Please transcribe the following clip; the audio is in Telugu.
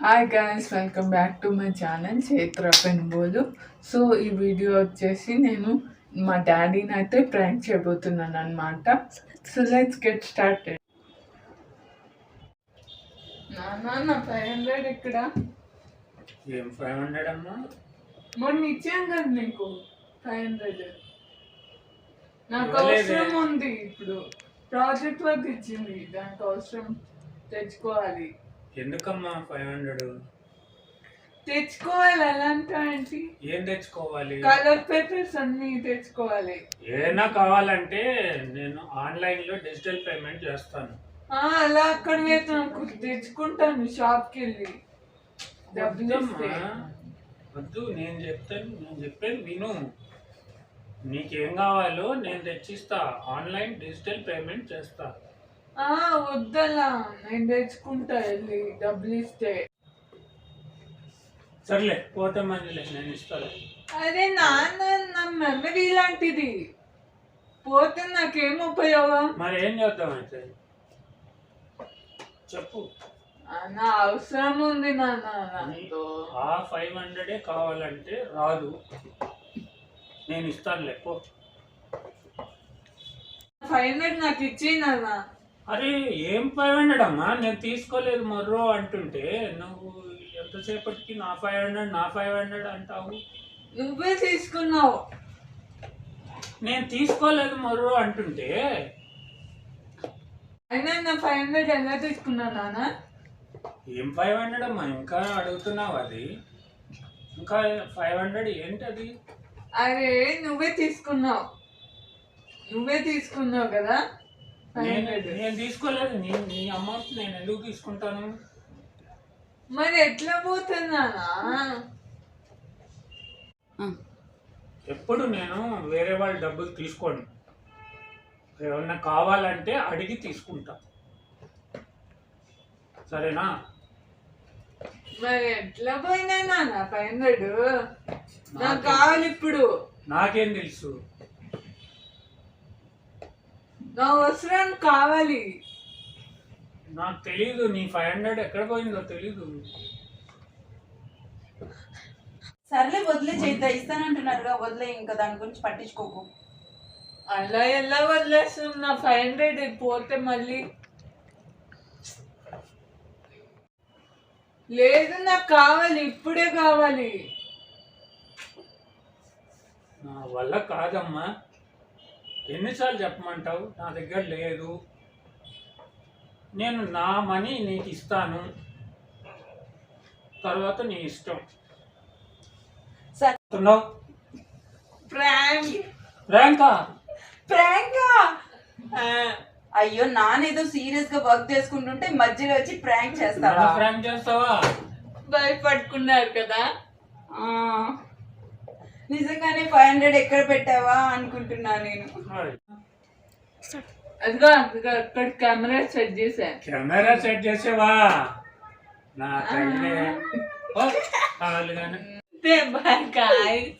Hi guys, welcome back to my channel Chaitra Penbolu. So ఈ వీడియో వచ్చేసి నేను మా డాడీని అయితే ప్రాంక్ చేయబోతున్నాను అనమాట. So let's get started. నా 500 ఇక్కడ ఏం 500 అమ్మా? మొన్న ఇచ్చాను కదా నీకు 500. నాకు ఇవ్వలేదే. అవసరం ఉంది, ఇప్పుడు ప్రాజెక్ట్ వర్క్ ఇచ్చింది, దానికి అవసరం తెచ్చుకోవాలి. ఎందుకమ్మా 500? తెచ్చుకోవాలి అలాంటి ఏం తెచ్చుకోవాలి? కలర్ పేపర్స్ అన్ని తెచ్చుకోవాలి. ఏదైనా కావాలంటే నేను ఆన్లైన్ లో డిజిటల్ పేమెంట్ చేస్తాను. అలా అక్కడ నాకు తెచ్చుకుంటాను షాప్కి వెళ్ళి. డబ్బులు ఇస్తే. వద్దమ్మా, వద్దు. నేను చెప్పేది విను. నీకేం కావాలో నేను తెచ్చిస్తా. ఆన్లైన్ డిజిటల్ పేమెంట్ చేస్తా. వద్దలా, నేను తెచ్చుకుంటా వెళ్ళి డబ్బులు ఇస్తే. సర్లే, పోతే మందిలే, నేను ఇస్తాను. అదే నాన్న, నా మెమరీ లాంటిది, పోతే నాకేం ఉపయోగం? మరి ఏం చేద్దాం అయితే చెప్పు. నా అవసరం ఉంది నాన్న నాతో. ఆ 500 కావాలంటే రాదు, నేను ఇస్తానులే, పో. 500 నాకు ఇచ్చి నాన్న. అరే ఏం 500 అమ్మా? నేను తీసుకోలేదు మొర్రో అంటుంటే నువ్వు ఎంతసేపటికి నా 500 అంటావు. నువ్వే తీసుకున్నావు. నేను తీసుకోలేదు మొర్రో అంటుంటే. అయినా నా 500 ఎలా తీసుకున్నా నాన్న? ఏం 500 అమ్మా? ఇంకా అడుగుతున్నావు అది? ఇంకా 500 ఏంటది? అరే నువ్వే తీసుకున్నావు కదా. నేను తీసుకోలేదు. నీ అమౌంట్ నేను ఎందుకు తీసుకుంటాను? మరి ఎట్లా పోతున్నానా? ఎప్పుడు నేను వేరే వాళ్ళ డబ్బులు తీసుకోను. ఏమన్నా కావాలంటే అడిగి తీసుకుంటా, సరేనా? మరి ఎట్లా పోయినా నాన్న 500? నాకు కావాలి ఇప్పుడు. నాకేం తెలుసు? నా అవసరం కావాలి. నాకు తెలీదు. నీ 500 ఎక్కడ పోయిందో తెలీదు. సర్లే వదిలే, చేద్దా ఇస్తానంటున్నారుగా, వదిలే, ఇంకా దాని గురించి పట్టించుకోకు. అలా ఎలా వదిలేస్తుంది? నా 500 పోతే మళ్ళీ లేదు, నాకు కావాలి, ఇప్పుడే కావాలి. నా వల్ల కాదమ్మా. ఎన్నిసార్లు చెప్పమంటావు? నా దగ్గర లేదు. నేను నా మనీ నీకు ఇస్తాను, తర్వాత నీ ఇష్టం. సరే. ప్రాంక్ ర్యాంకా? ప్రాంకా? అయ్యో, నానేదో సీరియస్ గా వర్క్ చేసుకుంటుంటే మధ్యలో వచ్చి ప్రాంక్ చేస్తావా? ప్రాంక్ చేస్తావా? భయపడుకున్నారు కదా. నిజంగానే 500 ఎక్కడ పెట్టావా అనుకుంటున్నా నేను. అదిగో అక్కడ కెమెరా సెట్ చేశా. కెమెరా సెట్ చేసేవా? నా తల్లి. కావాలి కానీ బాయ్ గాయ్స్.